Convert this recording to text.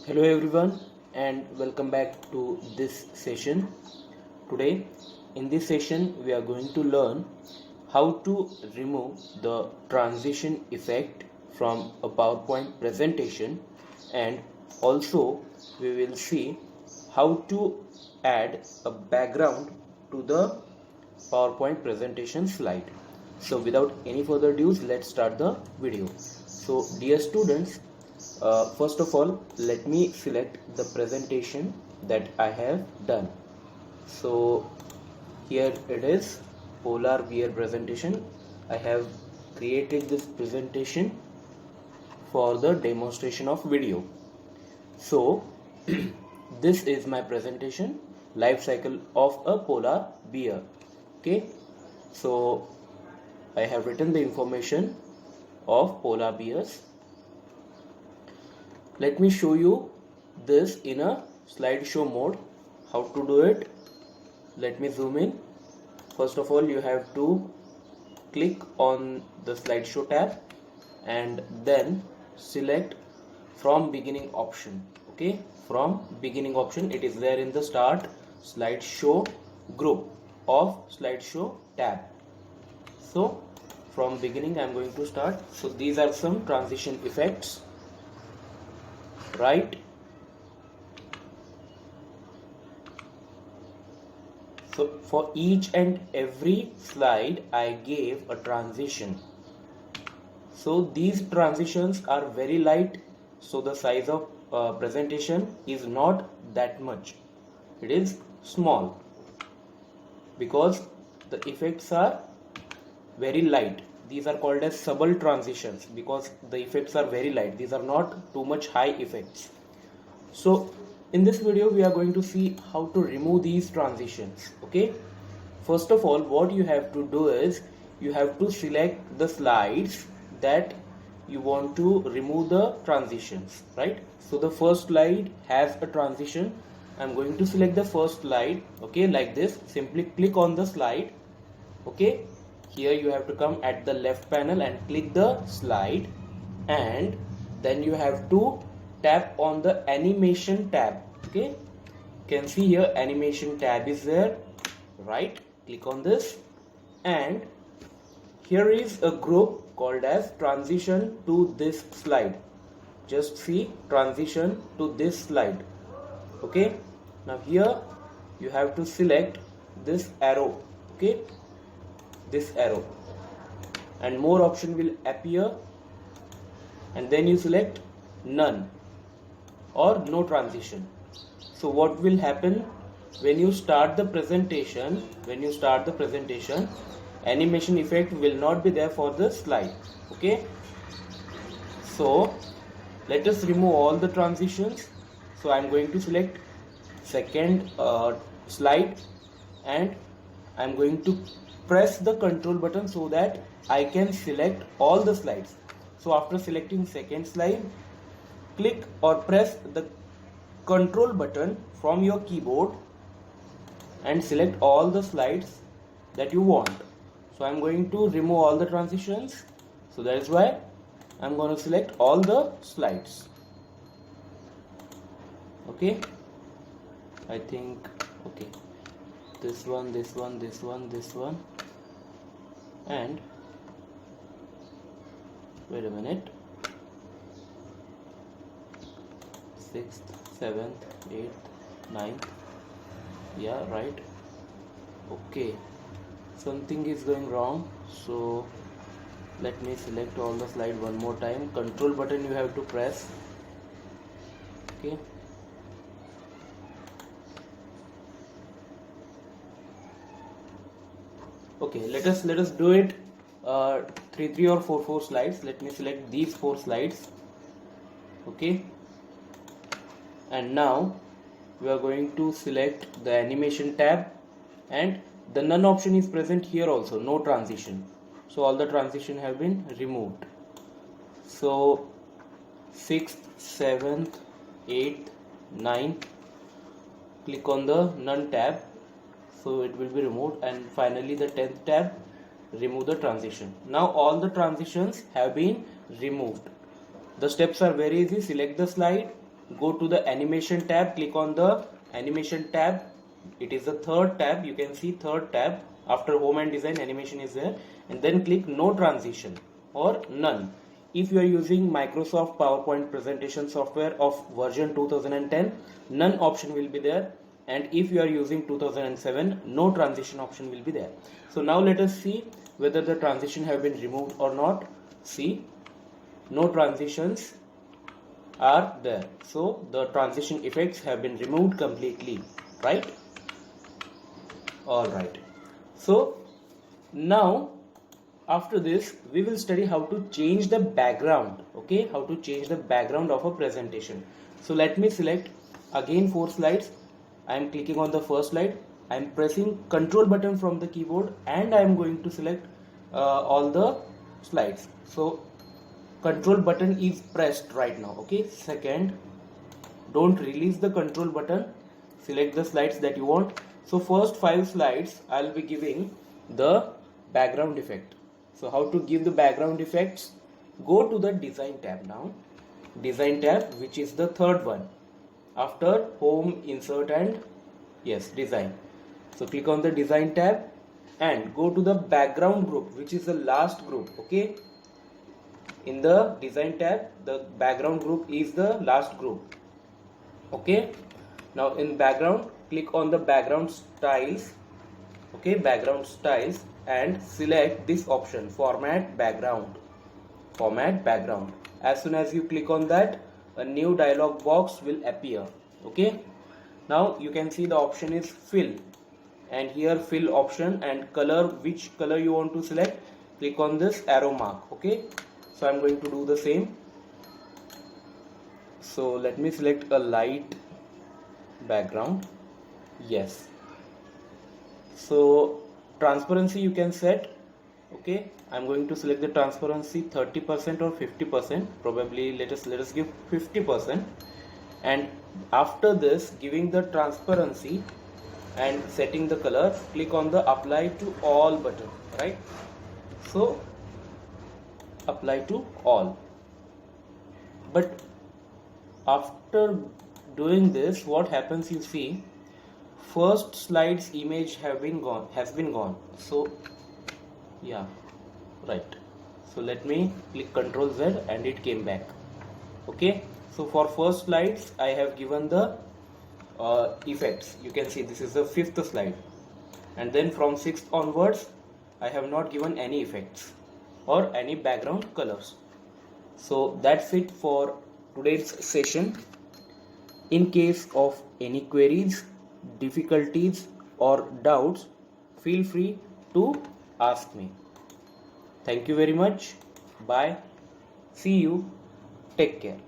Hello everyone and welcome back to this session. Today in this session we are going to learn how to remove the transition effect from a PowerPoint presentation, and also we will see how to add a background to the PowerPoint presentation slide. So without any further ado, let's start the video. So dear students, first of all, let me select the presentation that I have done. So here it is, polar bear presentation. I have created this presentation for the demonstration of video. So this is my presentation, life cycle of a polar bear. Okay, so I have written the information of polar bears. Let me show you this in a slideshow mode. How to do it? Let me zoom in. First of all, you have to click on the slideshow tab and then select from beginning option. Okay, from beginning option, it is there in the start slideshow group of slideshow tab. So from beginning I am going to start. So these are some transition effects, right? So for each and every slide I gave a transition. So these transitions are very light, so the size of presentation is not that much. It is small because the effects are very light. These are called as subtle transitions because the effects are very light. These are not too much high effects. So in this video we are going to see how to remove these transitions. Okay, first of all, what you have to do is you have to select the slides that you want to remove the transitions, right? So the first slide has a transition. I'm going to select the first slide. Okay, like this, simply click on the slide. Okay, here you have to come at the left panel and click the slide, and then you have to tap on the animation tab. Okay, you can see here animation tab is there, right? Click on this, and here is a group called as transition to this slide. Just see transition to this slide. Okay, now here you have to select this arrow. Okay, this arrow, and more option will appear, and then you select none or no transition. So what will happen when you start the presentation? Animation effect will not be there for the slide. Okay, so let us remove all the transitions. So I am going to select second slide, and I am going to press the control button so that I can select all the slides. So after selecting second slide, click or press the control button from your keyboard and select all the slides that you want. So I'm going to remove all the transitions, so that is why I'm going to select all the slides. Okay, I think okay, this one, and wait a minute, 6th, 7th, 8th, 9th, yeah, right. Okay, something is going wrong, so let me select all the slide one more time. Control button you have to press. Okay, okay, let us do it 3 or 4 slides. Let me select these 4 slides. Okay, and now we are going to select the animation tab, and the none option is present here also, no transition. So all the transition have been removed. So 6th, 7th, 8th, 9th, click on the none tab, so it will be removed, and finally the 10th tab, remove the transition. Now all the transitions have been removed. The steps are very easy. Select the slide, go to the animation tab, click on the animation tab. It is the third tab, you can see third tab. After home and design, animation is there, and then click no transition or none. If you are using Microsoft PowerPoint presentation software of version 2010, none option will be there, and if you are using 2007, no transition option will be there. So now let us see whether the transition have been removed or not. See, no transitions are there, so the transition effects have been removed completely, right? All right, so now after this we will study how to change the background. Okay, how to change the background of a presentation. So let me select again 4 slides. I am clicking on the first slide, I am pressing Control button from the keyboard, and I am going to select all the slides. So Control button is pressed right now. Okay, second, don't release the Control button, select the slides that you want. So first 5 slides I'll be giving the background effect. So how to give the background effects? Go to the design tab now, design tab, which is the third one after home, insert, and yes, design. So click on the design tab and go to the background group, which is the last group. Okay, in the design tab, the background group is the last group. Okay, now in background, click on the background styles. Okay, background styles, and select this option, format background. Format background. As soon as you click on that, a new dialog box will appear. Okay, now you can see the option is fill, and here fill option and color, which color you want to select, click on this arrow mark. Okay, so I'm going to do the same. So let me select a light background. Yes, so transparency you can set. Okay, I'm going to select the transparency 30% or 50%. Probably let us give 50%, and after this, giving the transparency and setting the color, click on the apply to all button, right? So apply to all. But after doing this, what happens, you see, first slide's image has been gone. So yeah, right. So let me click Ctrl Z and it came back. Okay, so for first slides I have given the effects. You can see this is the 5th slide, and then from 6th onwards I have not given any effects or any background colors. So that's it for today's session. In case of any queries, difficulties, or doubts, feel free to ask me. Thank you very much. Bye. See you. Take care.